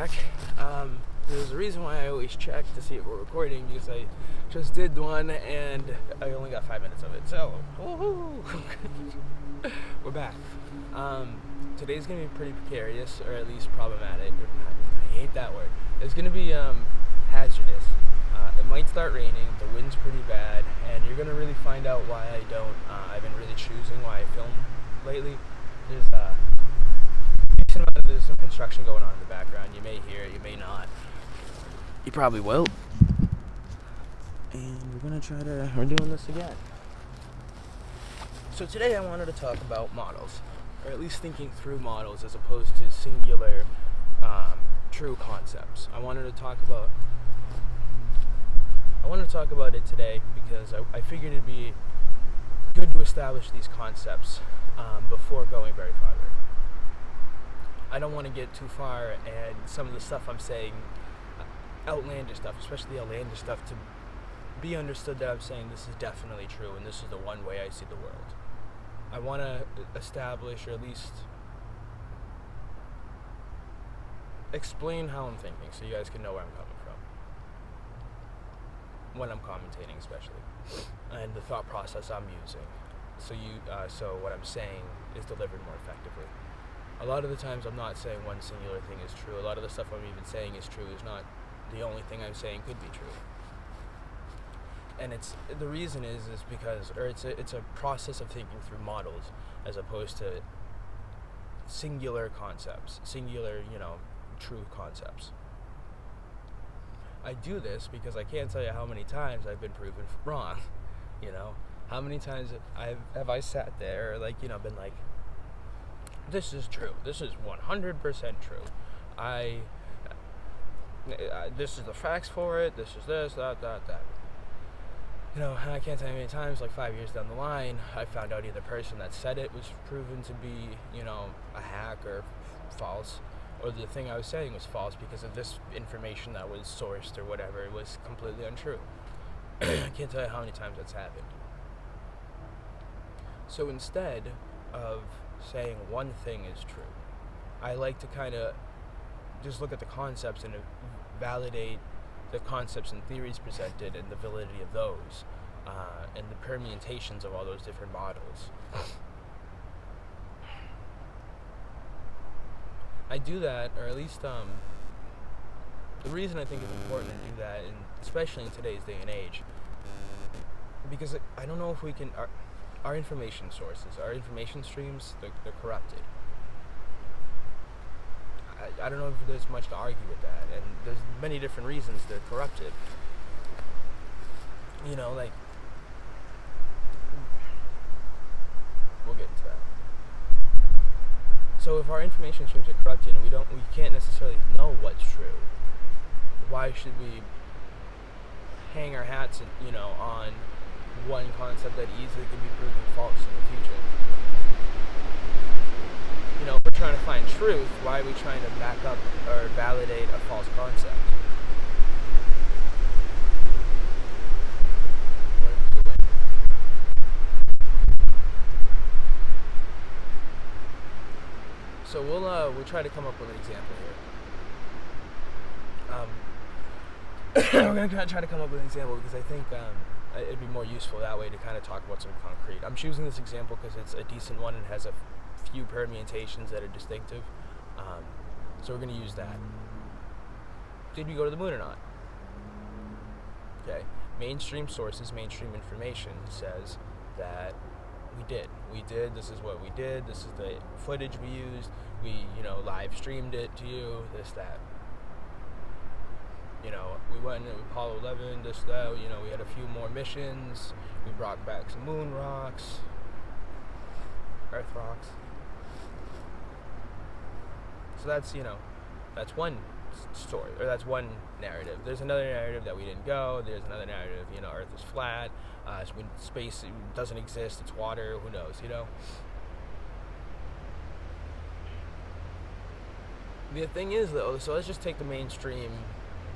back. There's a reason why I always check to see if we're recording, because I just did one and I only got 5 minutes of it. So, we're back. Today's gonna be pretty precarious, or at least problematic. I hate that word. It's gonna be hazardous. It might start raining. The wind's pretty bad, and you're gonna really find out why I don't. I've been really choosing why I film lately. There's some construction going on in the background. You may hear it, you may not. You probably will. And we're doing this again. So today I wanted to talk about models, or at least thinking through models as opposed to singular, true concepts. I wanted to talk about it today because I figured it'd be good to establish these concepts before going very farther. I don't want to get too far, and some of the stuff I'm saying, outlandish stuff, especially outlandish stuff, to be understood that I'm saying this is definitely true and this is the one way I see the world. I want to establish, or at least explain how I'm thinking so you guys can know where I'm coming from when I'm commentating, especially, and the thought process I'm using, so what I'm saying is delivered more effectively. A lot of the times I'm not saying one singular thing is true. A lot of the stuff I'm even saying is true is not the only thing I'm saying could be true. And the reason is because it's a process of thinking through models as opposed to singular concepts, true conceps. I do this because I can't tell you how many times I've been proven wrong. How many times have I sat there, been like, this is true. This is 100% true. This is the facts for it. This is this, that. And I can't tell you how many times, 5 years down the line, I found out either the person that said it was proven to be, a hack or false, or the thing I was saying was false because of this information that was sourced or whatever. It was completely untrue. I can't tell you how many times that's happened. So instead of saying one thing is true, I like to kind of just look at the concepts and validate the concepts and theories presented and the validity of those, and the permutations of all those different models. I do that, or at least the reason I think it's important to do that, especially in today's day and age, because I don't know if we can. Our information sources, our information streams, they're corrupted. I don't know if there's much to argue with that, and there's many different reasons they're corrupted. We'll get into that. So if our information streams are corrupted and we can't necessarily know what's true, why should we hang our hats, on one concept that easily can be proven false in the future? If we're trying to find truth, why are we trying to back up or validate a false concept? So we'll try to come up with an example here. We're going to try to come up with an example because I think it'd be more useful that way to kind of talk about something concrete. I'm choosing this example because it's a decent one and has a few permutations that are distinctive. So we're going to use that. Did we go to the moon or not? Okay. Mainstream sources, mainstream information says that we did. This is what we did. This is the footage we used. We, live streamed it to you. This, that. We went into Apollo 11, this, that, we had a few more missions. We brought back some moon rocks, Earth rocks. So that's one story, or that's one narrative. There's another narrative that we didn't go. There's another narrative, Earth is flat. Space doesn't exist. It's water. Who knows, The thing is, though, so let's just take the mainstream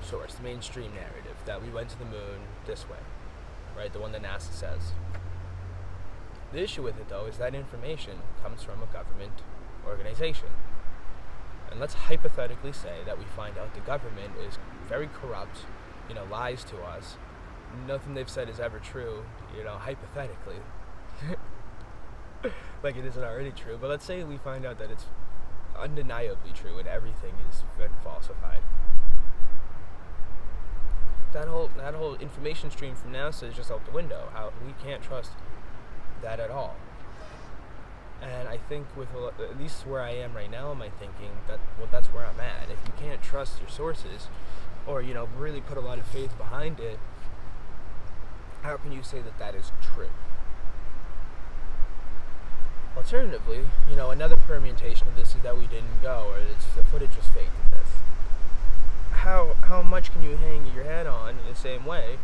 source, the mainstream narrative, that we went to the moon this way, right? The one that NASA says. The issue with it, though, is that information comes from a government organization. And let's hypothetically say that we find out the government is very corrupt, lies to us. Nothing they've said is ever true, hypothetically. Like it isn't already true. But let's say we find out that it's undeniably true and everything is been falsified. That whole information stream from NASA is just out the window. How we can't trust that at all. And I think at least where I am right now in my thinking, that's where I'm at. If you can't trust your sources, or really put a lot of faith behind it, how can you say that is true? Alternatively, another permutation of this is that we didn't go, or the footage was faked in this. How much can you hang your head on in the same way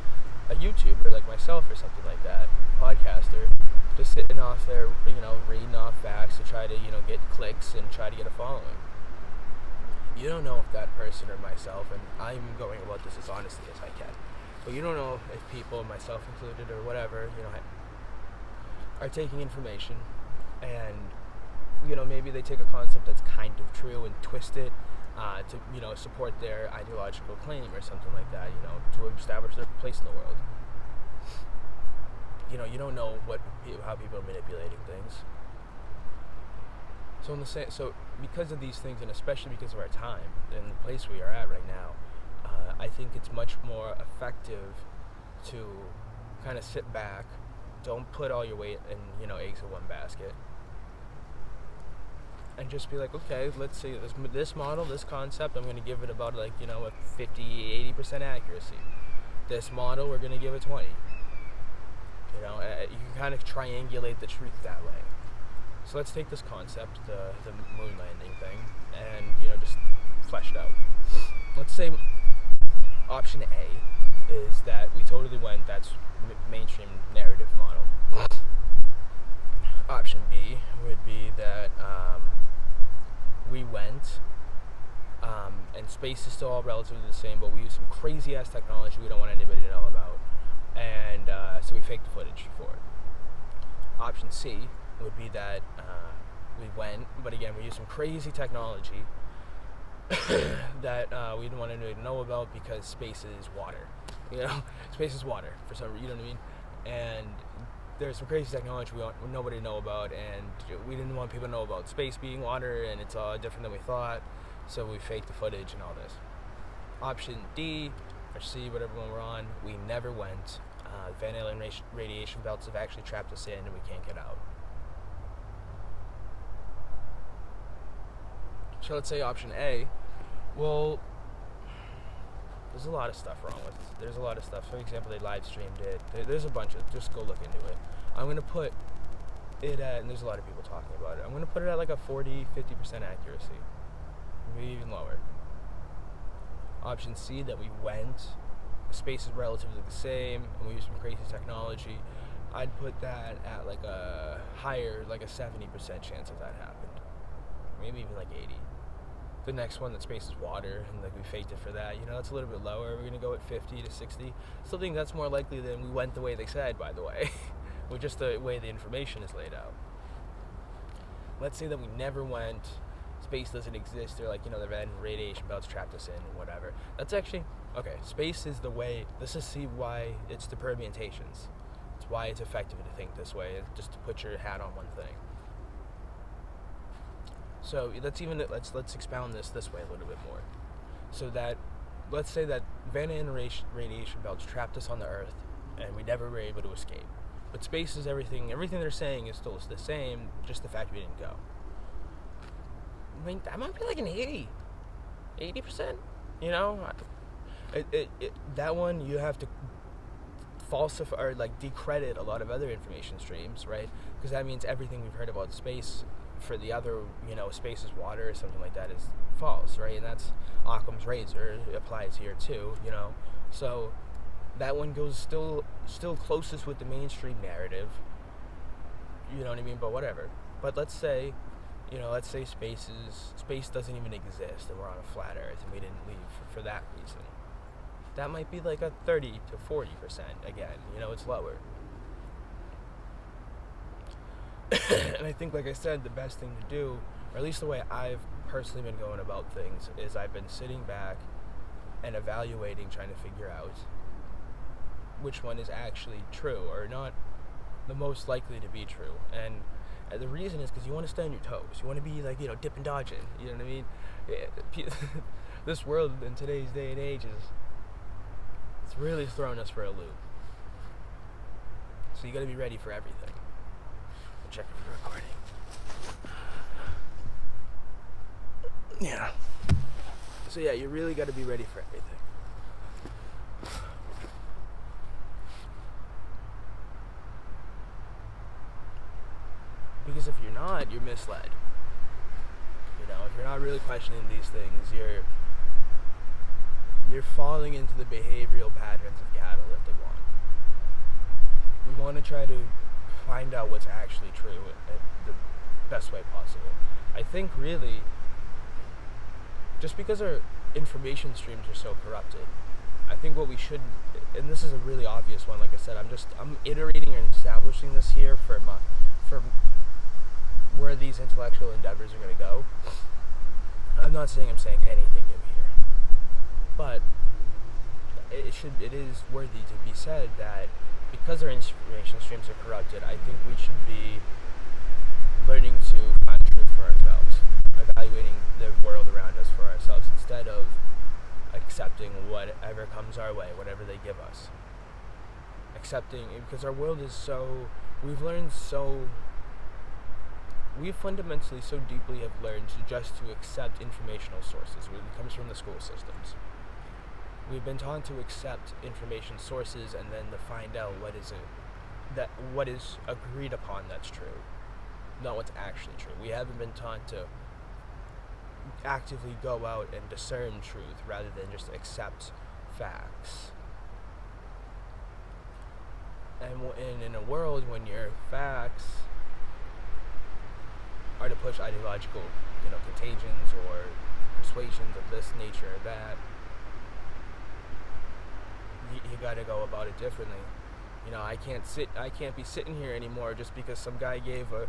a YouTuber like myself or something like that, podcaster, just sitting off there, reading off facts to try to, get clicks and try to get a following. You don't know if that person or myself, and I'm going about this as honestly as I can, but you don't know if people, myself included or whatever, are taking information and, maybe they take a concept that's kind of true and twist it to, support their ideological claim or something like that, to establish their place in the world. You don't know how people are manipulating things. So because of these things, and especially because of our time and the place we are at right now, I think it's much more effective to kind of sit back, don't put all your weight and eggs in one basket, and just be like, okay, let's see this model, this concept, I'm going to give it about a 50-80% accuracy. This model, we're going to give it 20. You can kind of triangulate the truth that way. So let's take this concept, the moon landing thing, and just flesh it out. Let's say option A is that we totally went, that's mainstream narrative model. Option B would be that we went, and space is still all relatively the same, but we use some crazy ass technology we don't want anybody to know about, and so we faked the footage for it. Option C would be that we went, but again, we used some crazy technology that we didn't want anybody to know about because space is water. Space is water for some reason, you know what I mean? And there's some crazy technology we want nobody to know about, and we didn't want people to know about space being water, and it's all different than we thought, so we faked the footage and all this. Option D, or C, whatever one we're on, we never went. Van Allen radiation belts have actually trapped us in, and we can't get out. So let's say option A, well, there's a lot of stuff wrong with it. There's a lot of stuff. For example, they live streamed it. There's a bunch of, just go look into it. I'm going to put it at, and there's a lot of people talking about it, I'm going to put it at like a 40-50% accuracy. Maybe even lower. Option C, that we went, space is relatively the same, and we use some crazy technology, I'd put that at like a higher, like a 70% chance of that happened. Maybe even like 80. The next one, that space is water, and like we faked it for that, that's a little bit lower. We're gonna go at 50 to 60. Still think that's more likely than we went the way they said, by the way, with just the way the information is laid out. Let's say that we never went, space doesn't exist, or the red radiation belts trapped us in, whatever. That's actually, okay, space is the way, let's just see why it's the permutations. It's why it's effective to think this way, just to put your hat on one thing. So let's expound this way a little bit more. So that, let's say that Van Allen radiation belts trapped us on the Earth, and we never were able to escape. But space is everything they're saying is still the same, just the fact we didn't go. I mean, that might be like an 80%, that one you have to falsify or decredit a lot of other information streams, right? Because that means everything we've heard about space for the other, space is water or something like that is false, right? And that's Occam's razor, it applies here too, So that one goes still closest with the mainstream narrative, you know what I mean? But whatever. But let's say space doesn't even exist, and we're on a flat Earth, and we didn't leave for that reason. That might be like a 30 to 40% again. It's lower. And I think, like I said, the best thing to do, or at least the way I've personally been going about things, is I've been sitting back and evaluating, trying to figure out which one is actually true or not the most likely to be true. And the reason is because you want to stay on your toes. You want to be like, dip and dodging. You know what I mean? This world in today's day and age it's really throwing us for a loop. So you got to be ready for everything. I'll check if we're recording. Yeah. So yeah, you really got to be ready for everything. Because if you're not, you're misled. If you're not really questioning these things, you're falling into the behavioral patterns of cattle that they want. We want to try to find out what's actually true at the best way possible. I think really, just because our information streams are so corrupted, I think what we should, and this is a really obvious one, like I said, I'm iterating and establishing this here for where these intellectual endeavors are going to go. I'm not saying I'm saying anything new here, but it is worthy to be said that because our information streams are corrupted, I think we should be learning to find truth for ourselves, evaluating the world around us for ourselves instead of accepting whatever comes our way, whatever they give us. Because our world is we fundamentally so deeply have learned to accept informational sources. It comes from the school systems. We've been taught to accept information sources and then to find out what is agreed upon that's true, not what's actually true. We haven't been taught to actively go out and discern truth rather than just accept facts. And in a world when your facts are to push ideological, contagions or persuasions of this nature or that, you got to go about it differently. I can't be sitting here anymore just because some guy gave a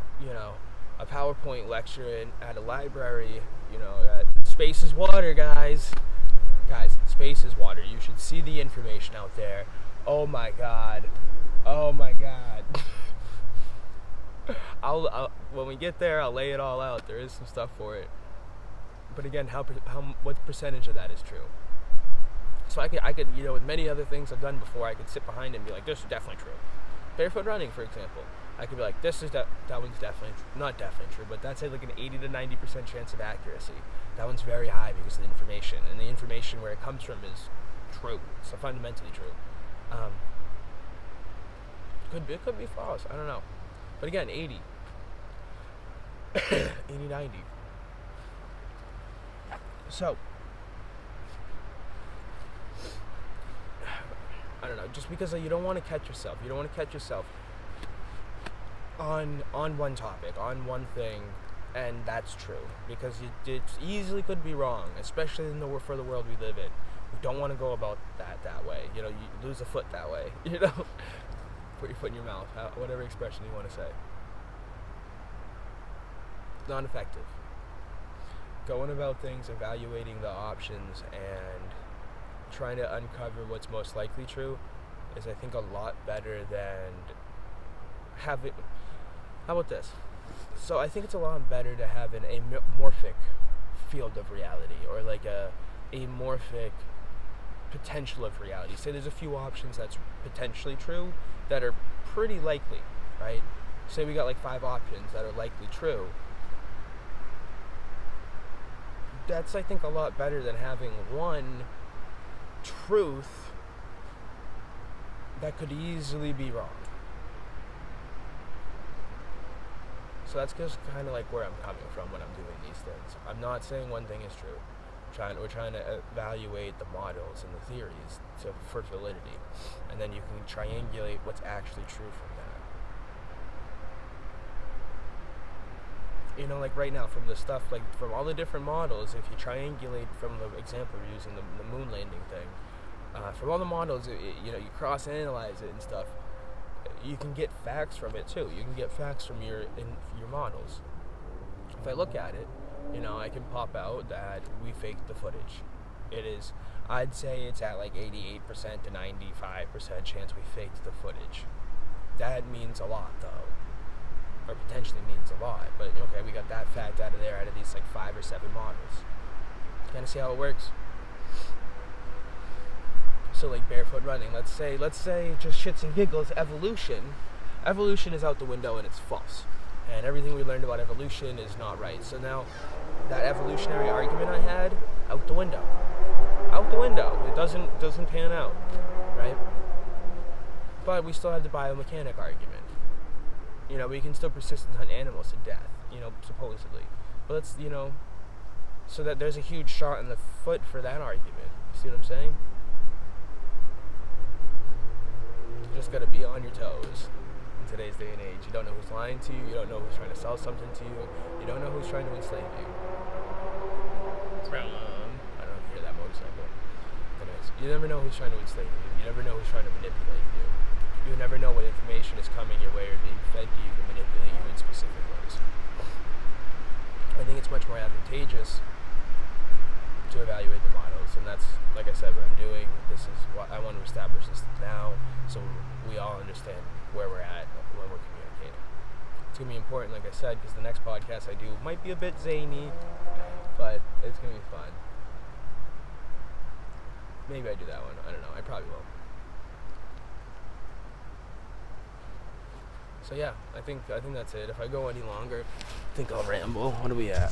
PowerPoint lecture at a library. Space is water, guys. Space is water. You should see the information out there. Oh my god. I'll when we get there, I'll lay it all out. There is some stuff for it, but again, what percentage of that is true? So I could, with many other things I've done before, I could sit behind it and be like, this is definitely true. Barefoot running, for example, I could be like, that one's definitely not definitely true, but that's like an 80 to 90% chance of accuracy. That one's very high because of the information, and the information where it comes from is true. So fundamentally true. It could be false. I don't know. But again, 80, 90. So, I don't know, just because you don't want to catch yourself. You don't want to catch yourself on one topic, on one thing, and that's true. Because it easily could be wrong, especially for the world we live in. We don't want to go about that way. You lose a foot that way, Put your foot in your mouth, whatever expression you want to say. Not effective. Going about things, evaluating the options, and trying to uncover what's most likely true is, I think, a lot better than having... How about this? So I think it's a lot better to have an amorphic field of reality, or like a amorphic potential of reality. Say there's a few options that's potentially true that are pretty likely, right? Say we got like 5 options that are likely true. That's, I think, a lot better than having one truth that could easily be wrong. So that's just kind of like where I'm coming from when I'm doing these things. I'm not saying one thing is true. We're trying to evaluate the models and the theories for validity, and then you can triangulate what's actually true from that. Like right now, from the stuff, like from all the different models, if you triangulate from the example we're using, the moon landing thing, from all the models, you cross-analyze it and stuff, you can get facts from it too. You can get facts from your models. If I look at it, I can pop out that we faked the footage. I'd say it's at like 88% to 95% chance we faked the footage. That means a lot, though. Or potentially means a lot. But, okay, we got that fact out of there, out of these like 5 or 7 models. Kind of see how it works? So, like barefoot running, let's say, just shits and giggles, evolution is out the window and it's false. And everything we learned about evolution is not right. So now, that evolutionary argument I had, out the window. Out the window. It doesn't pan out, right? But we still have the biomechanic argument. We can still persist and hunt animals to death, supposedly. But let's, so that there's a huge shot in the foot for that argument. You see what I'm saying? You just gotta be on your toes in today's day and age. You don't know who's lying to you. You don't know who's trying to sell something to you. You don't know who's trying to enslave you. I don't know if you hear that motorcycle. Anyways, you never know who's trying to enslave you. You never know who's trying to manipulate you. You never know what information is coming your way or being fed to you to manipulate you in specific ways. I think it's much more advantageous to evaluate the models, and that's, like I said, what I'm doing. This is what I want to establish this now, so we all understand where we're at when we're communicating. It's going to be important, like I said, because the next podcast I do might be a bit zany, but it's going to be fun. Maybe I do that one. I don't know. I probably will. So yeah, I think that's it. If I go any longer, I think I'll ramble. What are we at?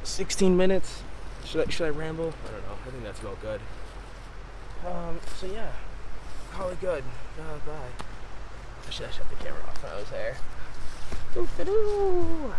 16 minutes? Should I ramble? I don't know. I think that's about good. So yeah, call it good. Bye. I should have shut the camera off when I was there. Doo-doo-doo.